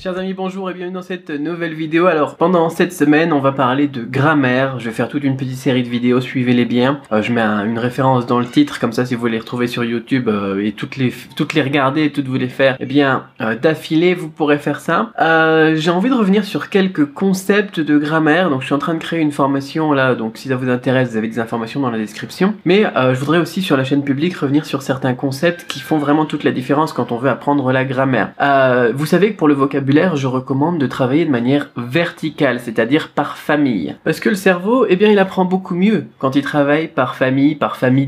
Chers amis, bonjour et bienvenue dans cette nouvelle vidéo. Alors, pendant cette semaine, on va parler de grammaire. Je vais faire toute une petite série de vidéos, suivez-les bien. Je mets une référence dans le titre, comme ça si vous voulez les retrouver sur YouTube et toutes les regarder et toutes vous les faire, eh bien, d'affilée, vous pourrez faire ça. J'ai envie de revenir sur quelques concepts de grammaire. Donc, je suis en train de créer une formation là, donc si ça vous intéresse, vous avez des informations dans la description. Mais je voudrais aussi sur la chaîne publique revenir sur certains concepts qui font vraiment toute la différence quand on veut apprendre la grammaire. Vous savez que pour le vocabulaire, je recommande de travailler de manière verticale, c'est-à-dire par famille. Parce que le cerveau, eh bien, il apprend beaucoup mieux quand il travaille par famille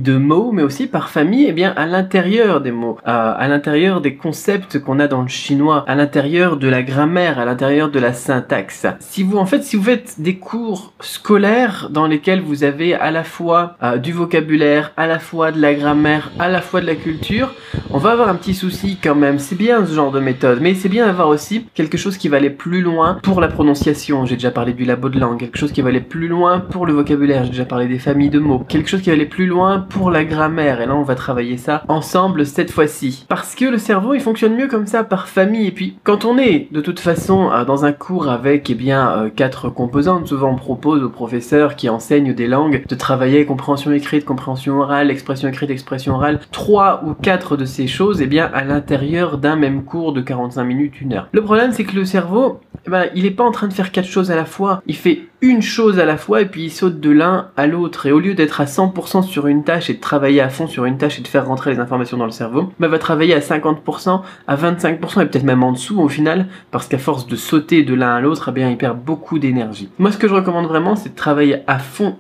de mots, mais aussi par famille, eh bien, à l'intérieur des mots, à l'intérieur des concepts qu'on a dans le chinois, à l'intérieur de la grammaire, à l'intérieur de la syntaxe. Si vous faites des cours scolaires dans lesquels vous avez à la fois du vocabulaire, à la fois de la grammaire, à la fois de la culture, on va avoir un petit souci quand même. C'est bien ce genre de méthode, mais c'est bien d'avoir aussi quelque chose qui va aller plus loin pour la prononciation. J'ai déjà parlé du labo de langue. Quelque chose qui va aller plus loin pour le vocabulaire. J'ai déjà parlé des familles de mots. Quelque chose qui va aller plus loin pour la grammaire. Et là, on va travailler ça ensemble cette fois-ci. Parce que le cerveau, il fonctionne mieux comme ça, par famille. Et puis, quand on est, de toute façon, dans un cours avec, eh bien, 4 composantes, souvent on propose aux professeurs qui enseignent des langues de travailler compréhension écrite, compréhension orale, expression écrite, expression orale, 3 ou 4 de ces choses, eh bien, à l'intérieur d'un même cours de 45 minutes, 1 heure. Le problème, c'est que le cerveau, eh ben, il est pas en train de faire 4 choses à la fois. Il fait une chose à la fois et puis il saute de l'un à l'autre. Et au lieu d'être à 100% sur une tâche et de travailler à fond sur une tâche et de faire rentrer les informations dans le cerveau, bah, va travailler à 50%, à 25% et peut-être même en dessous au final, parce qu'à force de sauter de l'un à l'autre, eh bien, il perd beaucoup d'énergie. Moi, ce que je recommande vraiment, c'est de travailler à fond,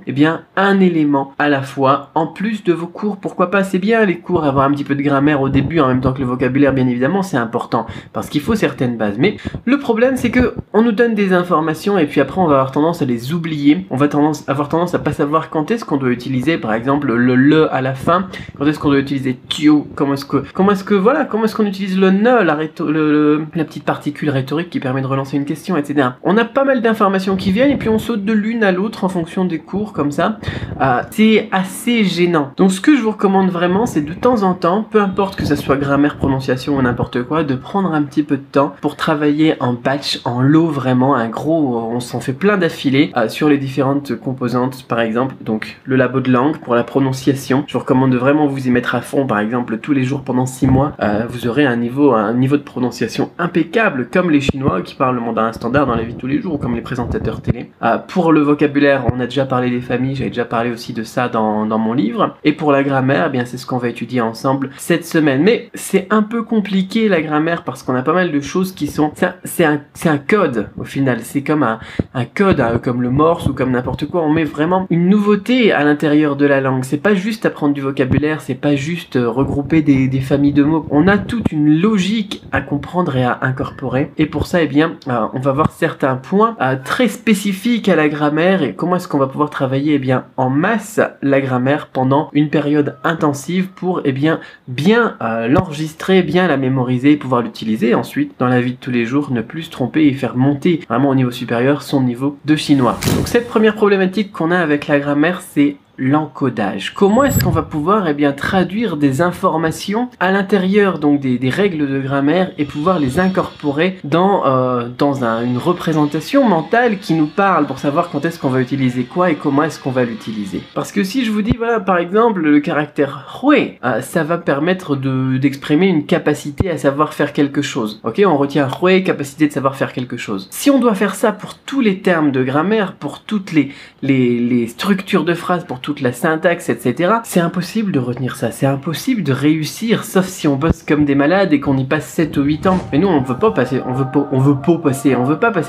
eh bien, un élément à la fois, en plus de vos cours. Pourquoi pas? C'est bien les cours, avoir un petit peu de grammaire au début, en même temps que le vocabulaire, bien évidemment, c'est important, parce qu'il faut certaines bases. Mais le problème, c'est que on nous donne des informations et puis après, on va avoir tendance à les oublier. On va avoir tendance à pas savoir quand est-ce qu'on doit utiliser, par exemple, le à la fin. Quand est-ce qu'on doit utiliser tio? Comment est-ce qu'on utilise le ne, la petite particule rhétorique qui permet de relancer une question, etc. On a pas mal d'informations qui viennent et puis on saute de l'une à l'autre en fonction des cours comme ça. C'est assez gênant. Donc ce que je vous recommande vraiment, c'est de temps en temps, peu importe que ça soit grammaire, prononciation ou n'importe quoi, de prendre un petit peu de temps pour travailler en batch, en lot vraiment, un gros, on s'en fait plein d'affilée sur les différentes composantes, par exemple, donc le labo de langue pour la prononciation. Je vous recommande de vraiment vous y mettre à fond, par exemple, tous les jours pendant 6 mois, vous aurez un niveau de prononciation impeccable, comme les Chinois qui parlent le mandarin standard dans la vie de tous les jours, ou comme les présentateurs télé. Pour le vocabulaire, on a déjà parlé des familles, j'avais déjà parlé aussi de ça dans mon livre. Et pour la grammaire, eh bien c'est ce qu'on va étudier ensemble cette semaine. Mais c'est un peu compliqué la grammaire parce qu'on a pas mal de choses qui sont... C'est un code au final, c'est comme un code, comme le morse ou comme n'importe quoi. On met vraiment une nouveauté à l'intérieur de la langue. C'est pas juste apprendre du vocabulaire, c'est pas juste regrouper des familles de mots. On a toute une logique à comprendre et à incorporer. Et pour ça, eh bien, on va voir certains points très spécifiques à la grammaire et comment est-ce qu'on va pouvoir travailler, eh bien, en masse la grammaire pendant une période intensive pour, eh bien l'enregistrer, bien la mémoriser et pouvoir l'utiliser ensuite dans la vie de tous les jours, ne plus se tromper et faire monter vraiment au niveau supérieur son niveau de chinois. Donc cette première problématique qu'on a avec la grammaire, c'est l'encodage. Comment est-ce qu'on va pouvoir traduire des informations à l'intérieur donc des règles de grammaire et pouvoir les incorporer dans une représentation mentale qui nous parle pour savoir quand est-ce qu'on va utiliser quoi et comment est-ce qu'on va l'utiliser. Parce que si je vous dis, voilà, par exemple, le caractère hui, ça va permettre d'exprimer une capacité à savoir faire quelque chose. Ok, on retient hui, capacité de savoir faire quelque chose. Si on doit faire ça pour tous les termes de grammaire, pour toutes les structures de phrases, pour toute la syntaxe, etc. C'est impossible de retenir ça, c'est impossible de réussir, sauf si on bosse comme des malades et qu'on y passe 7 ou 8 ans. Mais nous, on veut pas passer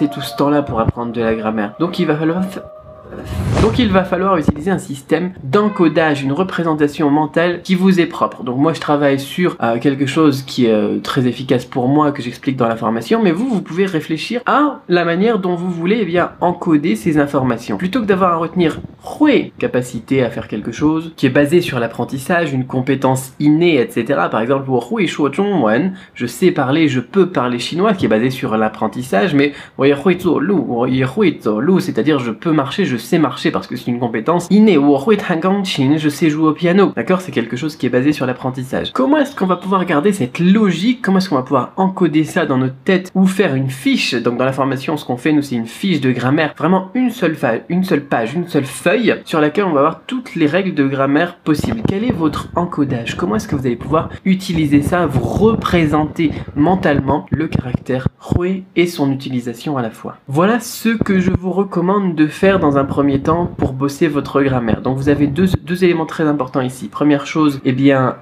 tout ce temps-là pour apprendre de la grammaire. Donc il va falloir utiliser un système d'encodage, une représentation mentale qui vous est propre. Donc moi je travaille sur quelque chose qui est très efficace pour moi, que j'explique dans la formation, mais vous pouvez réfléchir à la manière dont vous voulez encoder ces informations. Plutôt que d'avoir à retenir hui, capacité à faire quelque chose, qui est basé sur l'apprentissage, une compétence innée, etc. Par exemple, hui shuo zhongwen, je sais parler, je peux parler chinois, qui est basé sur l'apprentissage, mais hui zuo lu, c'est-à-dire je peux marcher, je sais marcher parce que c'est une compétence innée. 我会弹钢琴, je sais jouer au piano. D'accord, c'est quelque chose qui est basé sur l'apprentissage. Comment est-ce qu'on va pouvoir garder cette logique? Comment est-ce qu'on va pouvoir encoder ça dans notre tête ou faire une fiche? Donc dans la formation, ce qu'on fait nous, c'est une fiche de grammaire, vraiment une seule page, une seule feuille sur laquelle on va avoir toutes les règles de grammaire possibles. Quel est votre encodage? Comment est-ce que vous allez pouvoir utiliser ça, vous représenter mentalement le caractère hui et son utilisation à la fois? Voilà ce que je vous recommande de faire dans un premier temps pour bosser votre grammaire. Donc vous avez deux éléments très importants ici. Première chose, eh bien,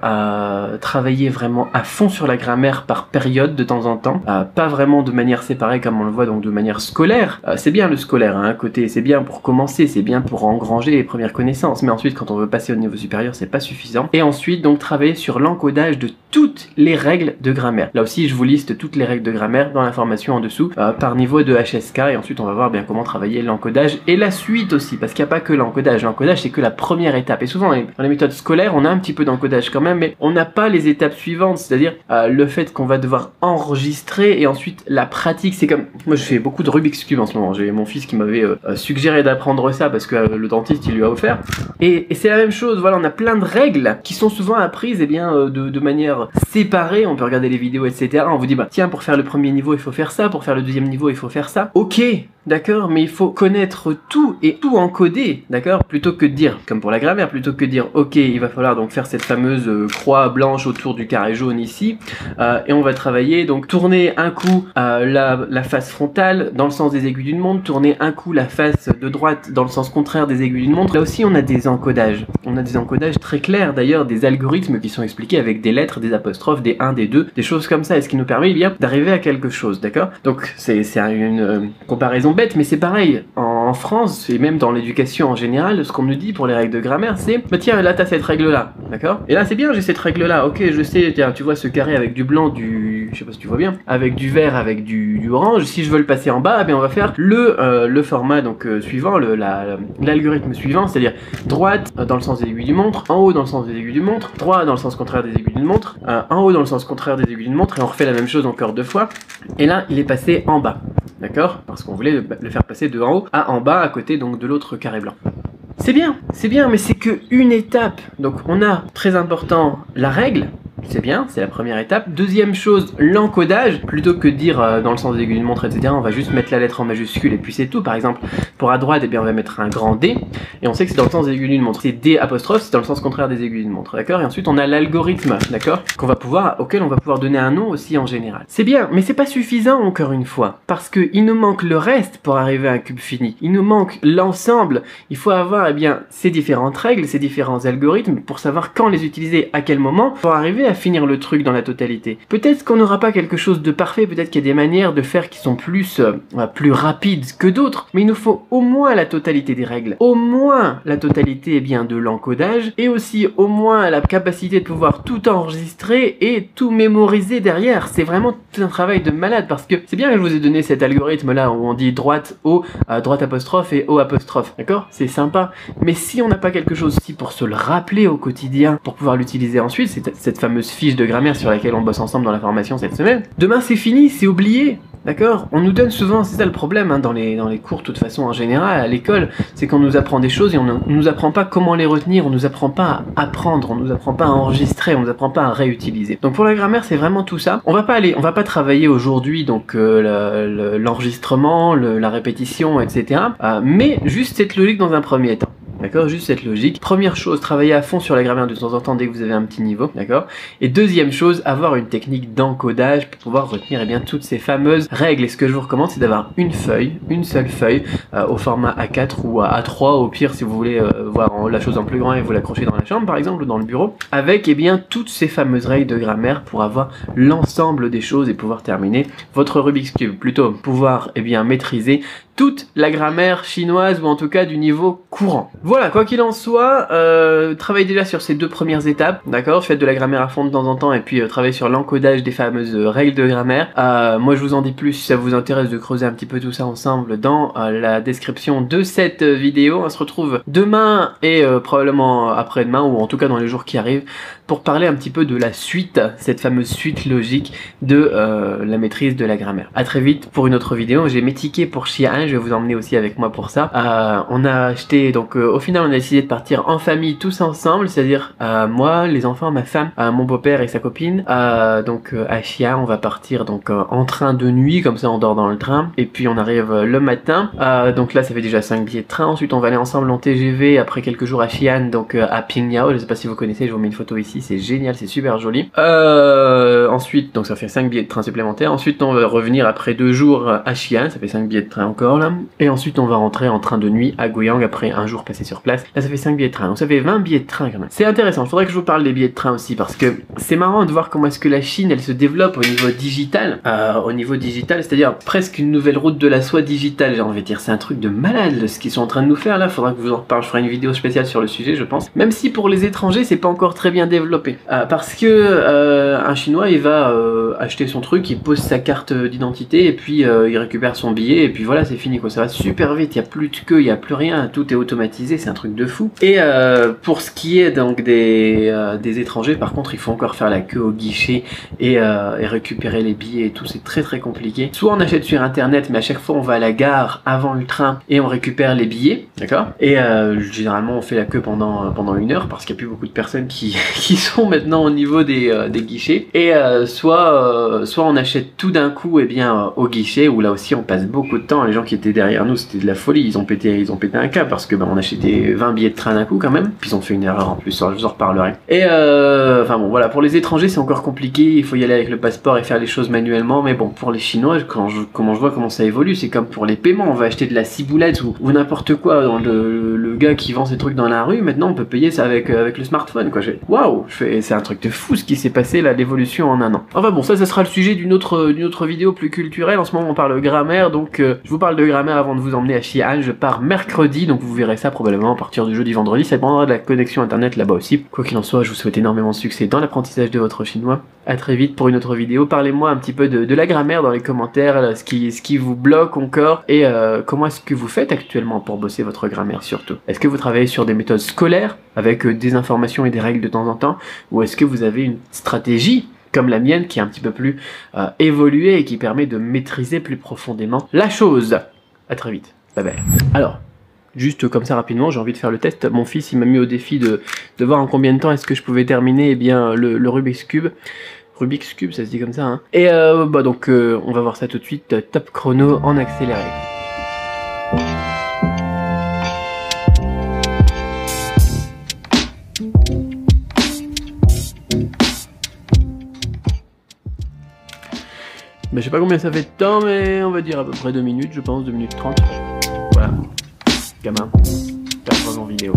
travailler vraiment à fond sur la grammaire par période de temps en temps, pas vraiment de manière séparée comme on le voit, donc de manière scolaire. C'est bien le scolaire, hein, côté, c'est bien pour commencer, c'est bien pour engranger les premières connaissances, mais ensuite quand on veut passer au niveau supérieur, c'est pas suffisant. Et ensuite, donc travailler sur l'encodage de toutes les règles de grammaire. Là aussi, je vous liste toutes les règles de grammaire dans l'information en dessous, par niveau de HSK, et ensuite on va voir bien comment travailler l'encodage et la suite aussi, parce qu'il n'y a pas que l'encodage. L'encodage, c'est que la première étape. Et souvent, dans les méthodes scolaires, on a un petit peu d'encodage quand même, mais on n'a pas les étapes suivantes, c'est-à-dire le fait qu'on va devoir enregistrer et ensuite la pratique. C'est comme, moi je fais beaucoup de Rubik's Cube en ce moment. J'ai mon fils qui m'avait suggéré d'apprendre ça parce que le dentiste il lui a offert. Et c'est la même chose, voilà, on a plein de règles qui sont souvent apprises, eh bien, de manière séparée. On peut regarder les vidéos, etc. On vous dit, bah tiens, pour faire le premier niveau, il faut faire ça, pour faire le deuxième niveau, il faut faire ça. Ok, d'accord, mais il faut connaître tout et tout encoder, d'accord, plutôt que de dire, comme pour la grammaire, plutôt que de dire, ok, il va falloir donc faire cette fameuse croix blanche autour du carré jaune ici, et on va travailler, donc tourner un coup la face frontale dans le sens des aiguilles d'une montre, tourner un coup la face de droite dans le sens contraire des aiguilles d'une montre. Là aussi, on a des encodages. On a des encodages très clairs, d'ailleurs, des algorithmes qui sont expliqués avec des lettres, des apostrophes, des 1, des 2, des choses comme ça, et ce qui nous permet, bien, d'arriver à quelque chose, d'accord? Donc, c'est une comparaison bête, mais c'est pareil. En France, et même dans l'éducation en général, ce qu'on nous dit pour les règles de grammaire, c'est bah tiens, là t'as cette règle-là, d'accord? Et là c'est bien, j'ai cette règle-là, ok, je sais, tiens, tu vois ce carré avec du blanc, je sais pas si tu vois bien, avec du vert, avec du orange, si je veux le passer en bas, eh bien on va faire le format donc suivant, l'algorithme suivant, c'est-à-dire droite dans le sens des aiguilles d'une montre, en haut dans le sens des aiguilles d'une montre, droit dans le sens contraire des aiguilles d'une montre, en haut dans le sens contraire des aiguilles d'une montre, et on refait la même chose encore 2 fois, et là il est passé en bas. D'accord? Parce qu'on voulait le faire passer de en haut à en bas, à côté donc de l'autre carré blanc. C'est bien, mais c'est que une étape. Donc on a, très important, la règle. C'est bien, c'est la première étape. Deuxième chose, l'encodage. Plutôt que de dire dans le sens des aiguilles d'une montre, etc., on va juste mettre la lettre en majuscule et puis c'est tout. Par exemple, pour à droite, eh bien, on va mettre un grand D. Et on sait que c'est dans le sens des aiguilles d'une montre. C'est D apostrophe, c'est dans le sens contraire des aiguilles d'une montre. D'accord? Et ensuite, on a l'algorithme, d'accord? Auquel on va pouvoir donner un nom aussi en général. C'est bien, mais c'est pas suffisant encore une fois. Parce que il nous manque le reste pour arriver à un cube fini. Il nous manque l'ensemble. Il faut avoir, eh bien, ces différentes règles, ces différents algorithmes pour savoir quand les utiliser, à quel moment, pour arriver à finir le truc dans la totalité. Peut-être qu'on n'aura pas quelque chose de parfait, peut-être qu'il y a des manières de faire qui sont plus rapides que d'autres, mais il nous faut au moins la totalité des règles, au moins la totalité eh bien, de l'encodage, et aussi au moins la capacité de pouvoir tout enregistrer et tout mémoriser derrière. C'est vraiment tout un travail de malade, parce que c'est bien que je vous ai donné cet algorithme là où on dit droite, haut, droite apostrophe et haut apostrophe, d'accord? C'est sympa, mais si on n'a pas quelque chose aussi pour se le rappeler au quotidien, pour pouvoir l'utiliser ensuite, c'est cette fameuse fiche de grammaire sur laquelle on bosse ensemble dans la formation cette semaine. Demain c'est fini, c'est oublié, d'accord? On nous donne souvent, c'est ça le problème hein, dans les cours de toute façon en général, à l'école, c'est qu'on nous apprend des choses et on ne nous apprend pas comment les retenir, on nous apprend pas à apprendre, on nous apprend pas à enregistrer, on nous apprend pas à réutiliser. Donc pour la grammaire c'est vraiment tout ça. On va pas travailler aujourd'hui donc l'enregistrement, la répétition, etc. Mais juste cette logique dans un premier temps. D'accord, juste cette logique. Première chose, travailler à fond sur la grammaire de temps en temps dès que vous avez un petit niveau, d'accord. Et deuxième chose, avoir une technique d'encodage pour pouvoir retenir eh bien, toutes ces fameuses règles. Et ce que je vous recommande, c'est d'avoir une seule feuille, au format A4 ou à A3, au pire si vous voulez voir la chose en plus grand et vous l'accrochez dans la chambre par exemple ou dans le bureau, avec eh bien, toutes ces fameuses règles de grammaire pour avoir l'ensemble des choses et pouvoir terminer votre Rubik's Cube. Plutôt pouvoir eh bien, maîtriser toute la grammaire chinoise ou en tout cas du niveau courant. Voilà, quoi qu'il en soit, travaillez déjà sur ces 2 premières étapes, d'accord? Faites de la grammaire à fond de temps en temps et puis travaillez sur l'encodage des fameuses règles de grammaire. Moi je vous en dis plus si ça vous intéresse de creuser un petit peu tout ça ensemble dans la description de cette vidéo. On se retrouve demain et probablement après-demain ou en tout cas dans les jours qui arrivent pour parler un petit peu de la suite, cette fameuse suite logique de la maîtrise de la grammaire. A très vite pour une autre vidéo. J'ai mes tickets pour Chia 1, je vais vous emmener aussi avec moi pour ça. On a acheté, donc au final on a décidé de partir en famille tous ensemble, c'est-à-dire moi, les enfants, ma femme, mon beau-père et sa copine. Donc à Chia on va partir donc en train de nuit, comme ça on dort dans le train et puis on arrive le matin. Donc là ça fait déjà 5 billets de train. Ensuite on va aller ensemble en TGV après quelques jours à Xi'an, donc à Pingyao. Je sais pas si vous connaissez, je vous mets une photo ici, c'est génial, c'est super joli. Ensuite donc ça fait 5 billets de train supplémentaires. Ensuite on va revenir après 2 jours à Xi'an, ça fait 5 billets de train encore là. Et ensuite on va rentrer en train de nuit à Guiyang après un jour passé sur place. Là ça fait 5 billets de train, donc ça fait 20 billets de train quand même. C'est intéressant, il faudrait que je vous parle des billets de train aussi parce que c'est marrant de voir comment est-ce que la Chine elle se développe au niveau digital. C'est-à-dire presque une nouvelle route de la soie digitale, j'ai envie de dire. C'est un truc de malade ce qu'ils sont en train de nous faire là. Faudra que vous en reparle, je ferai une vidéo spéciale sur le sujet je pense. Même si pour les étrangers c'est pas encore très bien développé. Parce que un Chinois il va acheter son truc, il pose sa carte d'identité et puis il récupère son billet et puis voilà c'est fini quoi. Ça va super vite, il n'y a plus de queue, il n'y a plus rien, tout est automatisé, c'est un truc de fou. Et pour ce qui est donc des étrangers par contre il faut encore faire la queue au guichet et récupérer les billets et tout, c'est très très compliqué. Soit on achète sur internet mais à chaque fois on va à la gare avant le train et on récupère les billets, d'accord. Et généralement on fait la queue pendant 1 heure parce qu'il n'y a plus beaucoup de personnes qui sont maintenant au niveau des guichets. Et soit on achète tout d'un coup et bien au guichet où là aussi on passe beaucoup de temps. Les gens qui étaient derrière nous c'était de la folie, ils ont pété un câble parce que on achetait 20 billets de train d'un coup quand même. Puis ils ont fait une erreur en plus, je vous en reparlerai. Et enfin bon voilà, pour les étrangers c'est encore compliqué, il faut y aller avec le passeport et faire les choses manuellement. Mais bon pour les Chinois, quand je vois comment ça évolue, c'est comme pour les paiements, on va acheter de la ciboulette ou n'importe quoi dans le gars qui vend ses trucs dans la rue, maintenant on peut payer ça avec le smartphone quoi. Waouh, c'est un truc de fou ce qui s'est passé là, l'évolution en 1 an. Enfin bon, ça sera le sujet d'une autre vidéo plus culturelle. En ce moment on parle de grammaire, donc je vous parle de grammaire avant de vous emmener à Xi'an. Je pars mercredi, donc vous verrez ça probablement à partir du jeudi vendredi, ça dépendra de la connexion internet là-bas aussi. Quoi qu'il en soit, je vous souhaite énormément de succès dans l'apprentissage de votre chinois. À très vite pour une autre vidéo. Parlez-moi un petit peu de la grammaire dans les commentaires, là, ce qui vous bloque encore et comment est-ce que vous faites actuellement pour bosser votre grammaire surtout. Est-ce que vous travaillez sur des méthodes scolaires avec des informations et des règles de temps en temps, ou est-ce que vous avez une stratégie comme la mienne qui est un petit peu plus évoluée et qui permet de maîtriser plus profondément la chose. À très vite. Bye bye. Alors, juste comme ça rapidement, j'ai envie de faire le test. Mon fils il m'a mis au défi de voir en combien de temps est-ce que je pouvais terminer le Rubik's Cube. Rubik's Cube, ça se dit comme ça, hein. Et donc on va voir ça tout de suite. Top chrono en accéléré. Je sais pas combien ça fait de temps, mais on va dire à peu près 2 minutes, je pense, 2 minutes 30. Voilà. Gamin, performance en vidéo.